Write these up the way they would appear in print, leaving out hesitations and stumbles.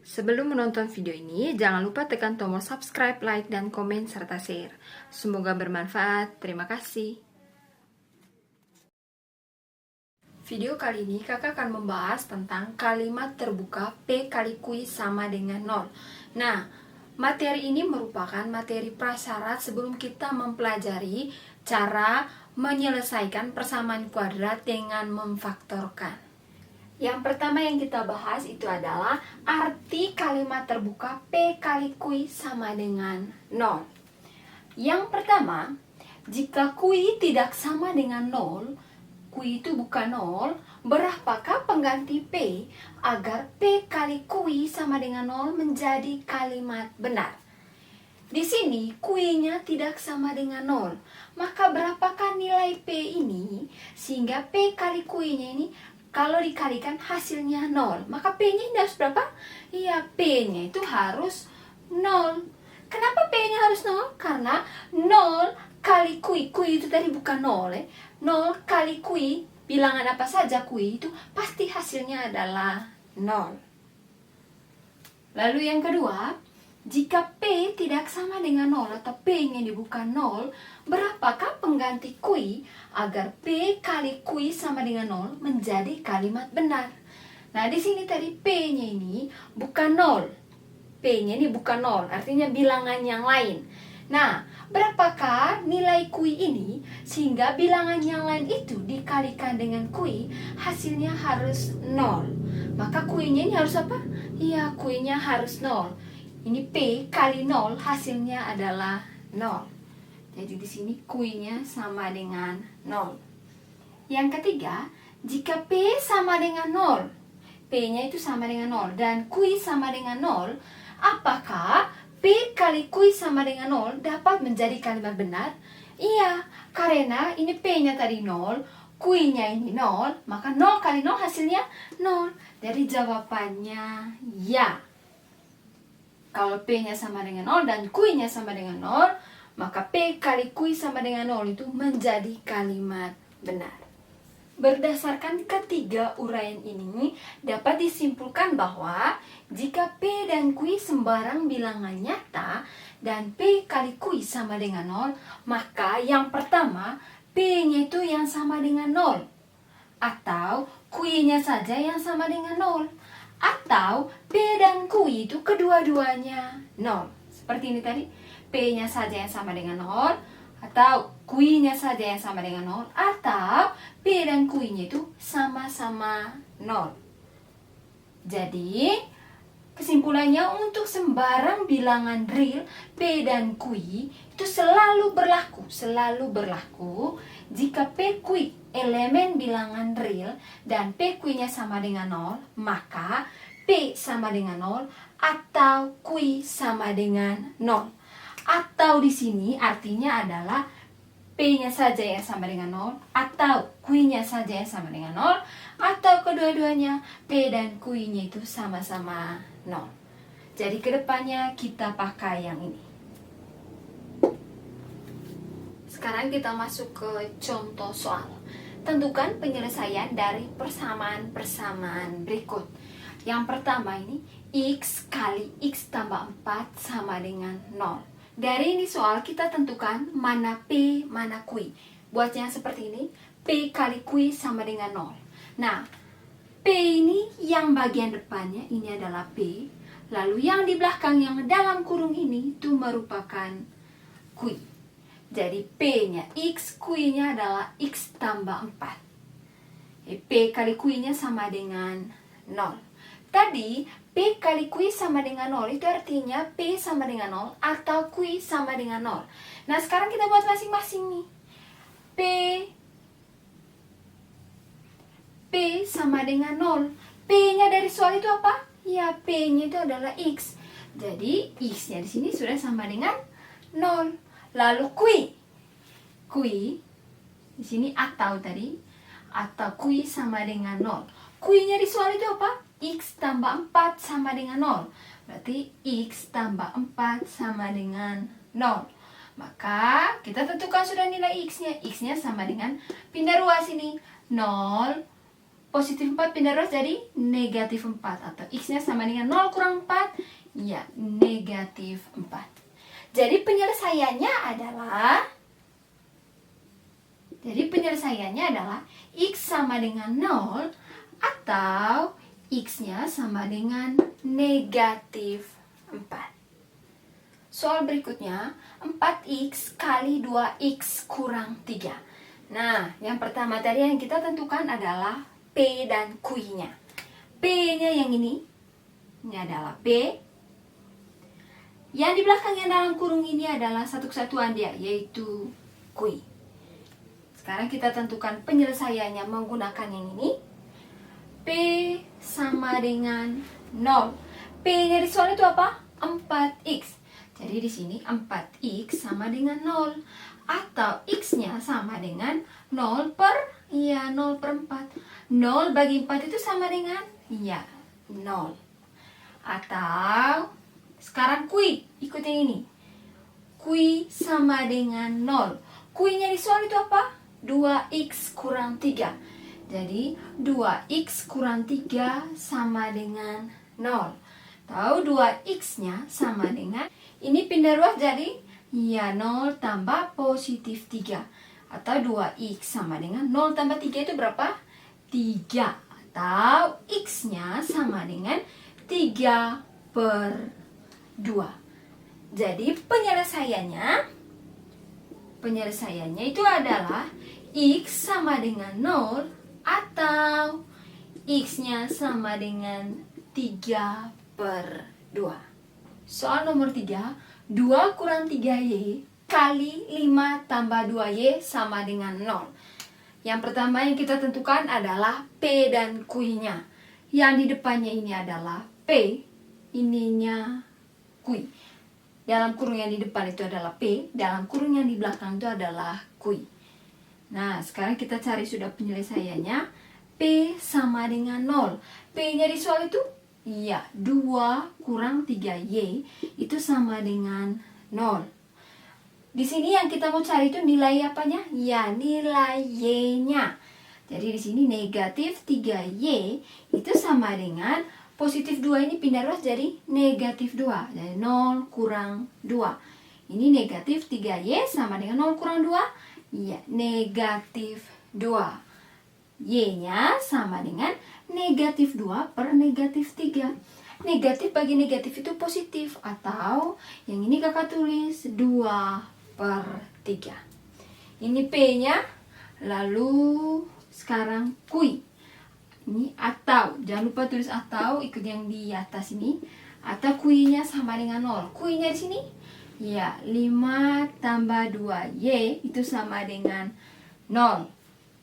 Sebelum menonton video ini, jangan lupa tekan tombol subscribe, like, dan komen, serta share. Semoga bermanfaat. Terima kasih. Video kali ini kakak akan membahas tentang kalimat terbuka P kali Q sama dengan 0. Nah, materi ini merupakan materi prasyarat sebelum kita mempelajari cara menyelesaikan persamaan kuadrat dengan memfaktorkan. Yang pertama yang kita bahas itu adalah arti kalimat terbuka P kali Q sama dengan 0. Yang pertama, jika Q tidak sama dengan 0, Q itu bukan 0, berapakah pengganti P agar P kali Q sama dengan 0 menjadi kalimat benar? Di sini Q-nya tidak sama dengan 0, maka berapakah nilai P ini sehingga P kali Q-nya ini kalau dikalikan hasilnya 0, maka P-nya ini harus berapa? Iya, P-nya itu harus 0. Kenapa P-nya harus 0? Karena 0 kali Q itu tadi bukan 0 ya. 0 kali Q, bilangan apa saja Q itu pasti hasilnya adalah 0. Lalu yang kedua, jika P tidak sama dengan 0 atau P-nya bukan 0, berapakah pengganti Q agar P kali Q sama dengan 0 menjadi kalimat benar? Nah, di sini tadi P-nya ini bukan 0. P-nya ini bukan 0, artinya bilangan yang lain. Nah, berapakah nilai Q ini sehingga bilangan yang lain itu dikalikan dengan Q, hasilnya harus 0. Maka Q-nya ini harus apa? Iya, Q-nya harus 0. Ini P kali 0 hasilnya adalah 0. Jadi di sini Q-nya sama dengan 0. Yang ketiga, jika P sama dengan 0, P-nya itu sama dengan 0 dan Q sama dengan 0, apakah P kali Q sama dengan 0 dapat menjadi kalimat benar? Iya, karena ini P-nya tadi 0, Q-nya ini 0, maka 0 kali 0 hasilnya 0. Jadi jawabannya ya. Kalau P-nya sama dengan 0 dan Q-nya sama dengan 0, maka P kali Q sama dengan 0 itu menjadi kalimat benar. Berdasarkan ketiga uraian ini, dapat disimpulkan bahwa jika P dan Q sembarang bilangan nyata dan P kali Q sama dengan 0, maka yang pertama P-nya itu yang sama dengan 0, atau Q-nya saja yang sama dengan 0. Atau P dan Q itu kedua-duanya 0. Seperti ini tadi, P-nya saja yang sama dengan 0, atau Q-nya saja yang sama dengan 0, atau P dan Q-nya itu sama-sama 0. Jadi, kesimpulannya untuk sembarang bilangan real P dan Q itu selalu berlaku jika P Q elemen bilangan real dan P Q-nya sama dengan 0, maka P sama dengan 0 atau Q sama dengan 0. Atau di sini artinya adalah P-nya saja yang sama dengan 0 atau Q-nya saja yang sama dengan 0, atau kedua-duanya P dan Q-nya itu sama-sama 0. Jadi kedepannya kita pakai yang ini. Sekarang kita masuk ke contoh soal. Tentukan penyelesaian dari persamaan-persamaan berikut. Yang pertama ini, X kali X tambah 4 sama dengan 0. Dari ini soal kita tentukan mana P, mana Q. Buatnya seperti ini, P kali Q sama dengan 0. Nah, P ini yang bagian depannya, ini adalah P. Lalu yang di belakang yang dalam kurung ini itu merupakan Q. Jadi P-nya X, Q-nya adalah X tambah 4. P kali Q-nya sama dengan 0. Tadi P kali Q sama dengan 0 itu artinya P sama dengan 0 atau Q sama dengan 0. Nah, sekarang kita buat masing-masing nih. P sama dengan 0. P-nya dari soal itu apa? Ya, P-nya itu adalah X. Jadi X-nya di sini sudah sama dengan 0. Lalu Q di sini atau Q sama dengan 0. Q-nya di soal itu apa? X tambah 4 sama dengan 0. Berarti X tambah 4 sama dengan 0. Maka kita tentukan sudah nilai X-nya. X-nya sama dengan pindah ruas ini 0, positif 4 pindah ruas jadi negatif 4. Atau X-nya sama dengan 0 kurang 4, ya negatif 4. Jadi penyelesaiannya adalah X sama dengan 0 atau X-nya sama dengan negatif 4. Soal berikutnya, 4X kali 2X kurang 3. Nah, yang pertama tadi yang kita tentukan adalah P dan Q-nya. P-nya yang ini adalah P. Yang di belakang yang dalam kurung ini adalah satu kesatuan dia, yaitu Q. Sekarang kita tentukan penyelesaiannya menggunakan yang ini. P sama dengan 0. P-nya di soal itu apa? 4X. Jadi di sini 4X sama dengan 0. Atau X-nya sama dengan 0 per 4. 0 bagi 4 itu sama dengan 0. Atau sekarang Q, ikut yang ini. Q sama dengan 0. Q-nya di soal itu apa? 2X kurang 3. Jadi 2X kurang 3 sama dengan 0. Tahu 2X-nya sama dengan, ini pindah ruas jadi 0 tambah positif 3. Atau 2X sama dengan 0 tambah 3 itu berapa? 3. Atau X-nya sama dengan 3 per 2. Jadi penyelesaiannya itu adalah X sama dengan 0 atau X-nya sama dengan 3 per 2. Soal nomor 3, 2 kurang 3Y kali 5 tambah 2Y sama dengan 0. Yang pertama yang kita tentukan adalah P dan Q-nya. Yang di depannya ini adalah P, ininya Q. Dalam kurung yang di depan itu adalah P, dalam kurung yang di belakang itu adalah Q. Nah, sekarang kita cari sudah penyelesaiannya. P sama dengan 0. P-nya di soal itu 2 kurang 3Y itu sama dengan 0. Di sini yang kita mau cari itu nilai apanya? Ya, nilai Y-nya. Jadi di sini negatif 3Y itu sama dengan positif 2 ini pindah ruas jadi negatif 2. Jadi 0 kurang 2. Ini negatif 3Y sama dengan 0 kurang 2. Ya, negatif 2. Y-nya sama dengan negatif 2 per negatif 3. Negatif bagi negatif itu positif. Atau yang ini kakak tulis 2 per 3. Ini P-nya. Lalu sekarang Q. Ini atau. Jangan lupa tulis atau, ikut yang di atas ini. Atau Q-nya sama dengan 0. Q-nya di sini. Ya, 5 tambah 2Y itu sama dengan 0.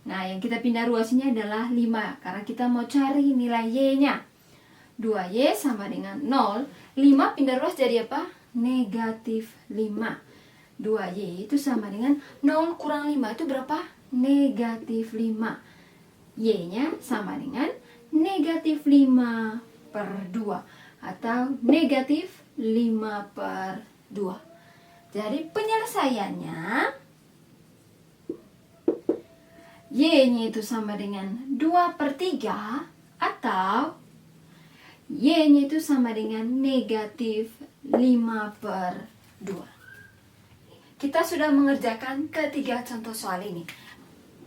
Nah, yang kita pindah ruas ini adalah 5. Karena kita mau cari nilai Y-nya. 2Y sama dengan 0. 5 pindah ruas jadi apa? Negatif 5. 2Y itu sama dengan 0 kurang 5 itu berapa? Negatif 5. Y-nya sama dengan negatif 5 per 2. Atau negatif 5 per 2. Jadi penyelesaiannya Y-nya itu sama dengan 2 per 3 atau Y-nya itu sama dengan negatif 5 per 2. Kita sudah mengerjakan ketiga contoh soal ini.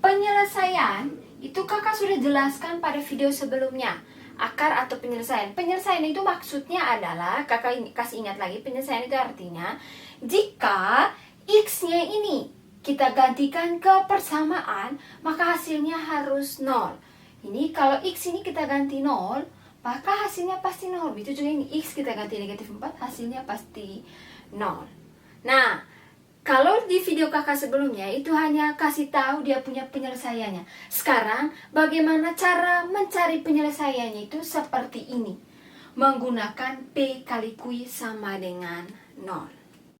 Penyelesaian itu kakak sudah jelaskan pada video sebelumnya. Akar atau penyelesaian. Penyelesaian itu maksudnya adalah, kakak kasih ingat lagi, penyelesaian itu artinya jika X-nya ini kita gantikan ke persamaan, maka hasilnya harus 0. Ini kalau X ini kita ganti 0, maka hasilnya pasti 0. Itu juga ini X kita ganti negatif 4, hasilnya pasti 0. Nah, kalau di video kakak sebelumnya itu hanya kasih tahu dia punya penyelesaiannya. Sekarang bagaimana cara mencari penyelesaiannya itu seperti ini. Menggunakan P kali Q sama dengan 0.